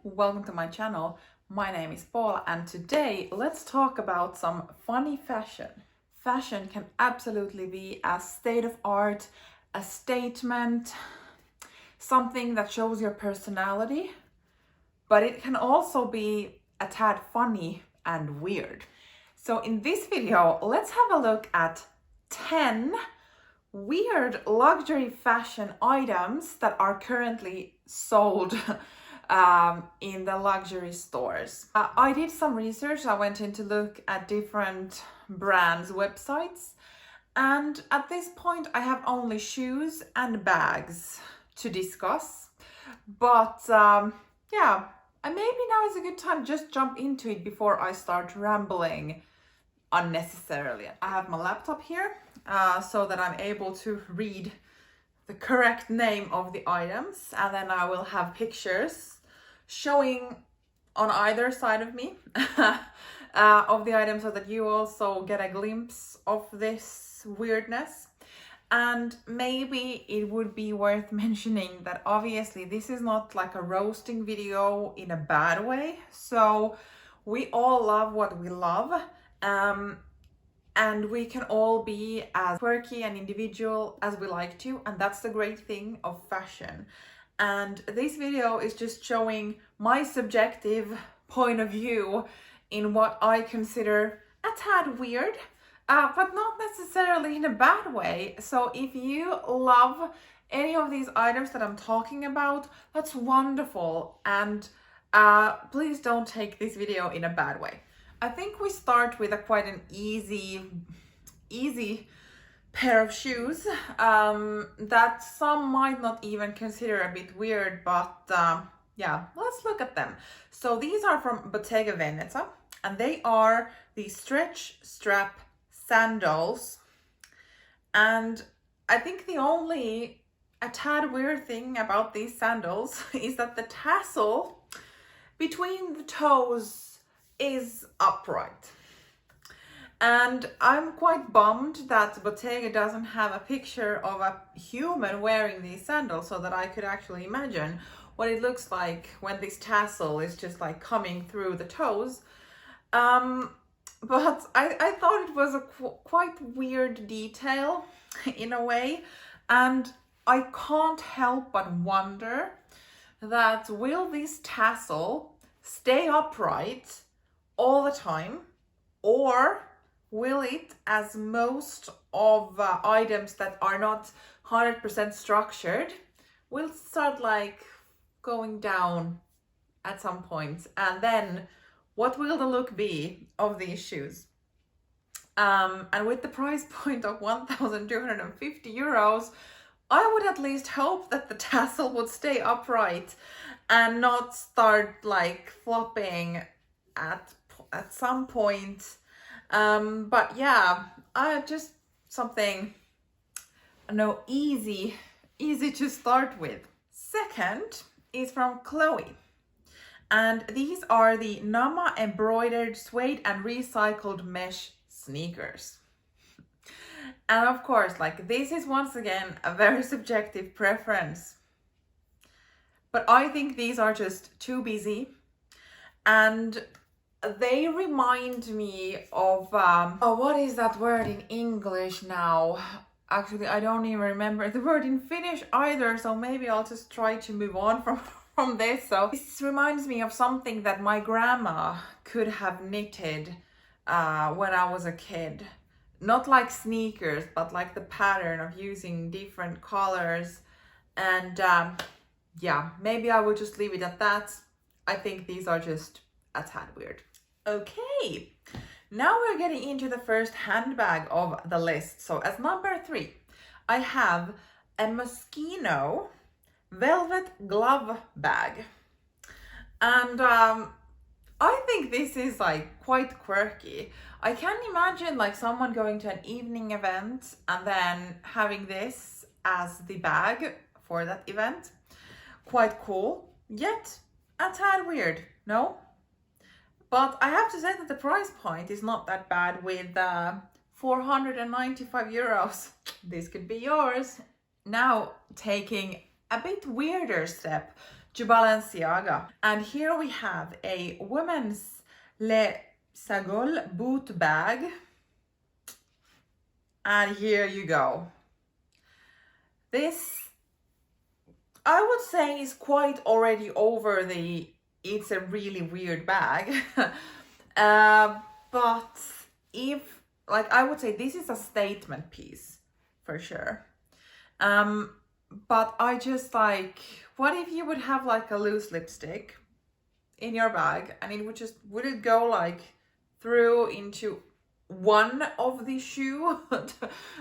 welcome to my channel. My name is Paula and today let's talk about some funny fashion. Fashion can absolutely be a state of art, a statement, something that shows your personality, but it can also be a tad funny and weird. So in this video, let's have a look at 10 weird luxury fashion items that are currently sold in the luxury stores. I did some research. I went in to look at different brands' websites, and at this point I have only shoes and bags to discuss. But yeah, and maybe now is a good time to just jump into it before I start rambling unnecessarily. I have my laptop here so that I'm able to read the correct name of the items, and then I will have pictures showing on either side of me of the item so that you also get a glimpse of this weirdness. And maybe it would be worth mentioning that obviously this is not like a roasting video in a bad way. So we all love what we love. And we can all be as quirky and individual as we like to, and that's the great thing of fashion. And this video is just showing my subjective point of view in what I consider a tad weird, but not necessarily in a bad way. So if you love any of these items that I'm talking about, that's wonderful, and please don't take this video in a bad way. I think we start with quite an easy pair of shoes that some might not even consider a bit weird, but yeah, let's look at them. So these are from Bottega Veneta, and they are the stretch strap sandals. And I think the only a tad weird thing about these sandals is that the tassel between the toes is upright. And I'm quite bummed that Bottega doesn't have a picture of a human wearing these sandals so that I could actually imagine what it looks like when this tassel is just like coming through the toes. But I thought it was a quite weird detail in a way, and I can't help but wonder that will this tassel stay upright all the time, or will it, as most of items that are not 100% structured, will start like going down at some point? And then what will the look be of these shoes? And with the price point of 1,250 euros, I would at least hope that the tassel would stay upright and not start like flopping at some point. But yeah, just something easy to start with. Second is from Chloe, and these are the Nama embroidered suede and recycled mesh sneakers. And of course, like, this is once again a very subjective preference, but I think these are just too busy, and they remind me of what is that word in English now? Actually, I don't even remember the word in Finnish either, so maybe I'll just try to move on from this. So this reminds me of something that my grandma could have knitted when I was a kid. Not like sneakers, but like the pattern of using different colors. And yeah, maybe I will just leave it at that. I think these are just a tad weird. Okay, now we're getting into the first handbag of the list. So as number 3, I have a Moschino velvet glove bag. And I think this is like quite quirky. I can imagine like someone going to an evening event and then having this as the bag for that event. Quite cool, yet a tad weird, no? But I have to say that the price point is not that bad with 495 euros. This could be yours. Now taking a bit weirder step to Balenciaga. And here we have a women's Le Sagol boot bag. And here you go. This, I would say, is quite already over the it's a really weird bag. But if, like, I would say this is a statement piece for sure. But I just like, what if you would have like a loose lipstick in your bag and it would just, would it go like through into one of the shoe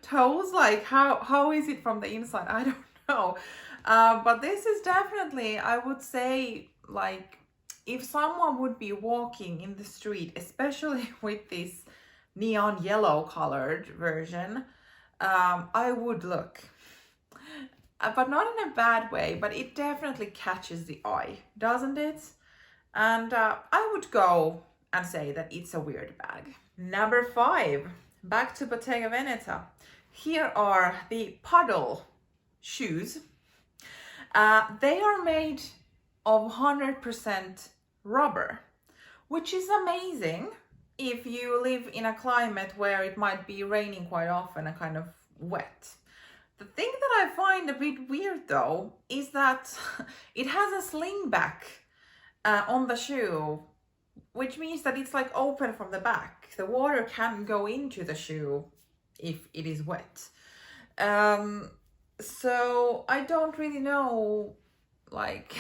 toes? Like how is it from the inside? I don't know. But this is definitely, I would say, like, if someone would be walking in the street, especially with this neon yellow colored version, I would look. But not in a bad way, but it definitely catches the eye, doesn't it? And I would go and say that it's a weird bag. Number 5, back to Bottega Veneta. Here are the puddle shoes. They are made of 100% rubber, which is amazing if you live in a climate where it might be raining quite often and kind of wet. The thing that I find a bit weird though is that it has a sling back on the shoe, which means that it's like open from the back. The water can go into the shoe if it is wet. So I don't really know, like,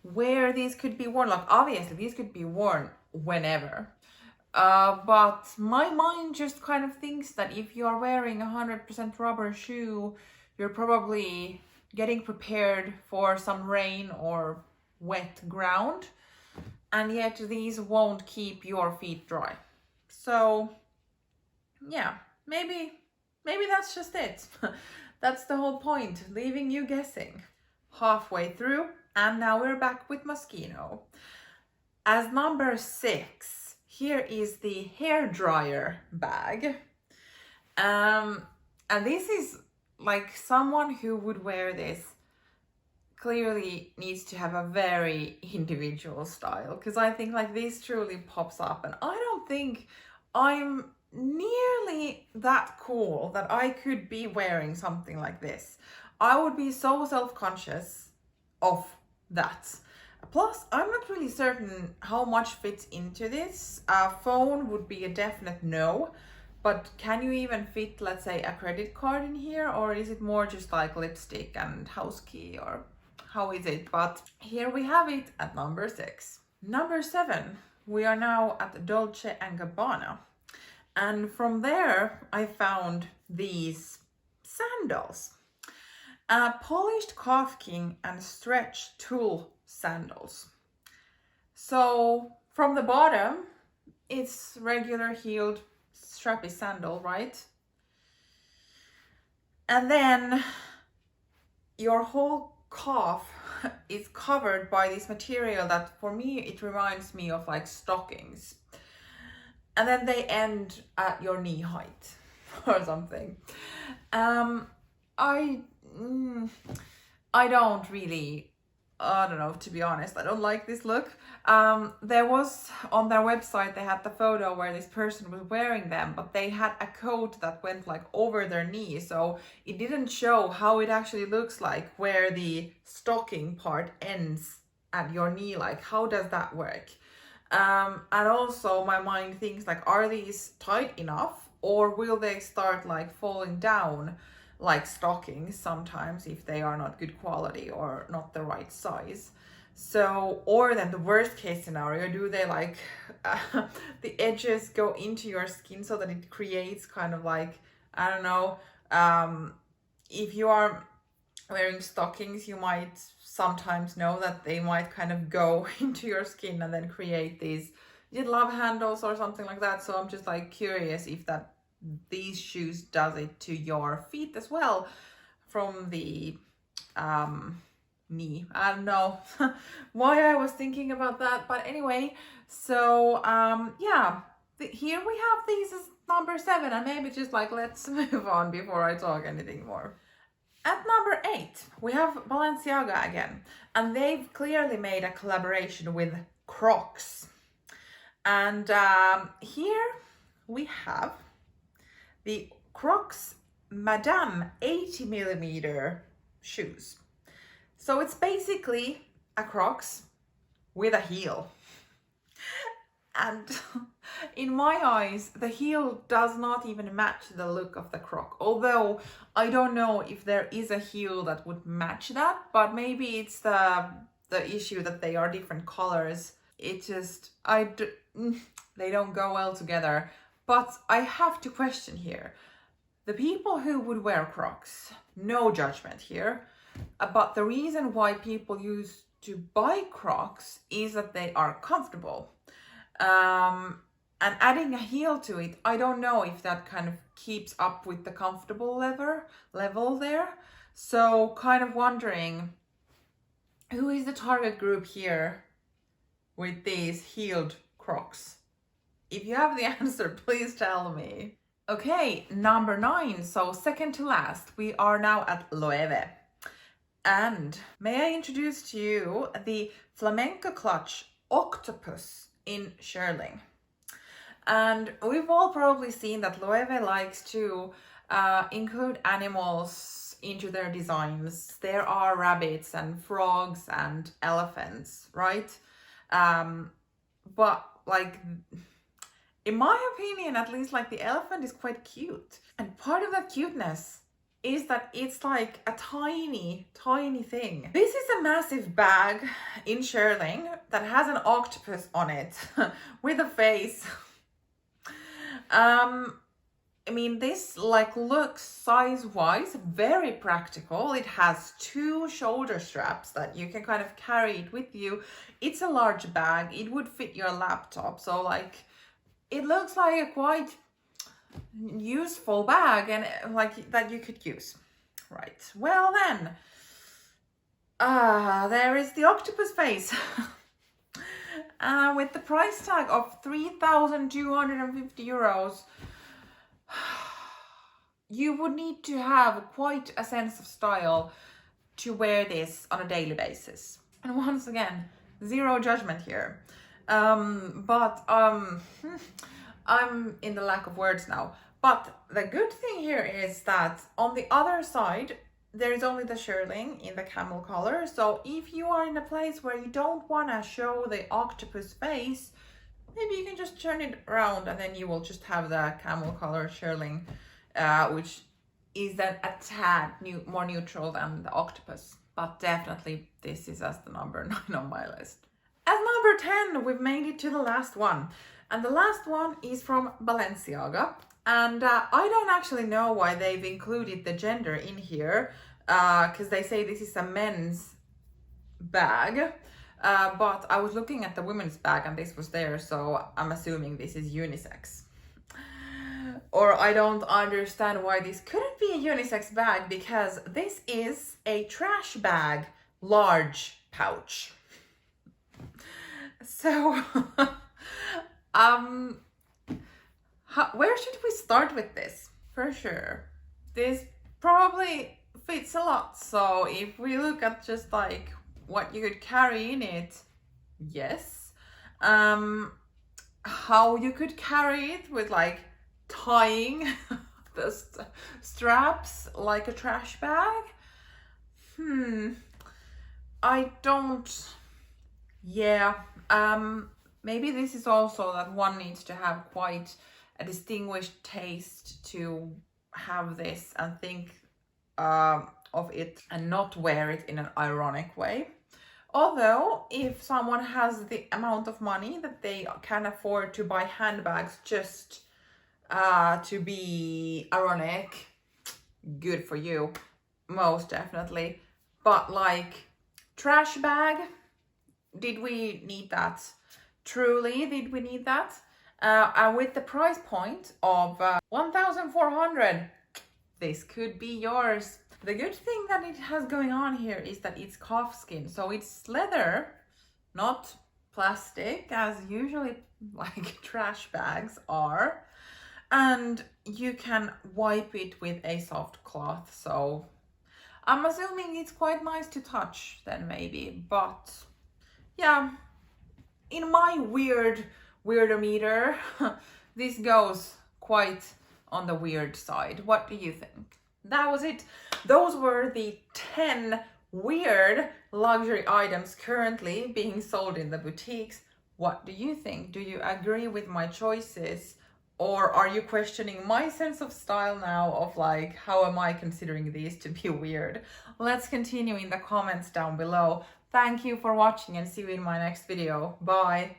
where these could be worn. Like, obviously these could be worn whenever. But my mind just kind of thinks that if you are wearing a 100% rubber shoe, you're probably getting prepared for some rain or wet ground, and yet these won't keep your feet dry. So yeah, maybe that's just it. That's the whole point, leaving you guessing. Halfway through, and now we're back with Moschino. As number 6, here is the hairdryer bag. And this is like, someone who would wear this clearly needs to have a very individual style, because I think like this truly pops up, and I don't think I'm nearly that cool that I could be wearing something like this. I would be so self-conscious of that. Plus, I'm not really certain how much fits into this. A phone would be a definite no, but can you even fit, let's say, a credit card in here, or is it more just like lipstick and house key, or how is it? But here we have it at number 6. Number 7, we are now at Dolce & Gabbana. And from there, I found these sandals. Polished calfskin and stretch tulle sandals. So from the bottom, it's regular heeled strappy sandal, right? And then your whole calf is covered by this material that, for me, it reminds me of like stockings. And then they end at your knee height or something. I don't really, I don't know, to be honest, I don't like this look. There was, on their website, they had the photo where this person was wearing them, but they had a coat that went like over their knee, so it didn't show how it actually looks like where the stocking part ends at your knee. Like, how does that work? And also my mind thinks like, are these tight enough, or will they start like falling down like stockings sometimes if they are not good quality or not the right size? So, or then the worst case scenario, do they like the edges go into your skin so that it creates kind of like, I don't know, if you are wearing stockings, you might sometimes know that they might kind of go into your skin and then create these love handles or something like that. So I'm just like curious if that these shoes does it to your feet as well from the knee. I don't know why I was thinking about that, but anyway, so yeah, here we have these as number 7, and maybe just like let's move on before I talk anything more. At number 8, we have Balenciaga again, and they've clearly made a collaboration with CROCS. And here we have the CROCS Madame 80mm shoes. So it's basically a Crocs with a heel. And in my eyes, the heel does not even match the look of the Croc. Although I don't know if there is a heel that would match that, but maybe it's the issue that they are different colors. It just, they don't go well together. But I have to question here. The people who would wear Crocs, no judgment here, but the reason why people used to buy Crocs is that they are comfortable. And adding a heel to it, I don't know if that kind of keeps up with the comfortable level there. So kind of wondering, who is the target group here with these heeled Crocs? If you have the answer, please tell me. Okay, number 9, so second to last, we are now at LOEWE. And may I introduce to you the Flamenco clutch OCTOPUS in shearling. And we've all probably seen that LOEWE likes to include animals into their designs. There are rabbits and frogs and elephants, right? But like, in my opinion, at least, like, the elephant is quite cute. And part of that cuteness is that it's like a tiny, tiny thing. This is a massive bag in shearling that has an octopus on it with a face. I mean, this like looks size-wise very practical. It has 2 shoulder straps that you can kind of carry it with you. It's a large bag. It would fit your laptop. So like, it looks like a quite useful bag and like that you could use. Right. Well then, there is the octopus face. With the price tag of 3,250 euros, you would need to have quite a sense of style to wear this on a daily basis. And once again, zero judgment here. I'm in the lack of words now. But the good thing here is that on the other side, there is only the shearling in the camel color. So if you are in a place where you don't want to show the octopus face, maybe you can just turn it around and then you will just have the camel color shearling, which is then a tad more neutral than the octopus. But definitely this is as the number 9 on my list. As number 10, we've made it to the last one. And the last one is from Balenciaga. And I don't actually know why they've included the gender in here, because they say this is a men's bag. But I was looking at the women's bag and this was there, so I'm assuming this is unisex. Or I don't understand why this couldn't be a unisex bag, because this is a trash bag, large pouch. So, where should we start with this? For sure, this probably fits a lot. So if we look at just like what you could carry in it, yes. How you could carry it with like tying the straps like a trash bag? I don't, yeah. Maybe this is also that one needs to have quite a distinguished taste to have this and think of it and not wear it in an ironic way. Although, if someone has the amount of money that they can afford to buy handbags just to be ironic, good for you, most definitely. But like, trash bag, did we need that? Truly, did we need that? And with the price point of 1,400, this could be yours. The good thing that it has going on here is that it's calfskin, so it's leather, not plastic, as usually like trash bags are. And you can wipe it with a soft cloth, so I'm assuming it's quite nice to touch then maybe, but yeah, in my weirdometer, this goes quite on the weird side. What do you think? That was it. Those were the 10 weird luxury items currently being sold in the boutiques. What do you think? Do you agree with my choices? Or are you questioning my sense of style now of like, how am I considering these to be weird? Let's continue in the comments down below. Thank you for watching and see you in my next video. Bye!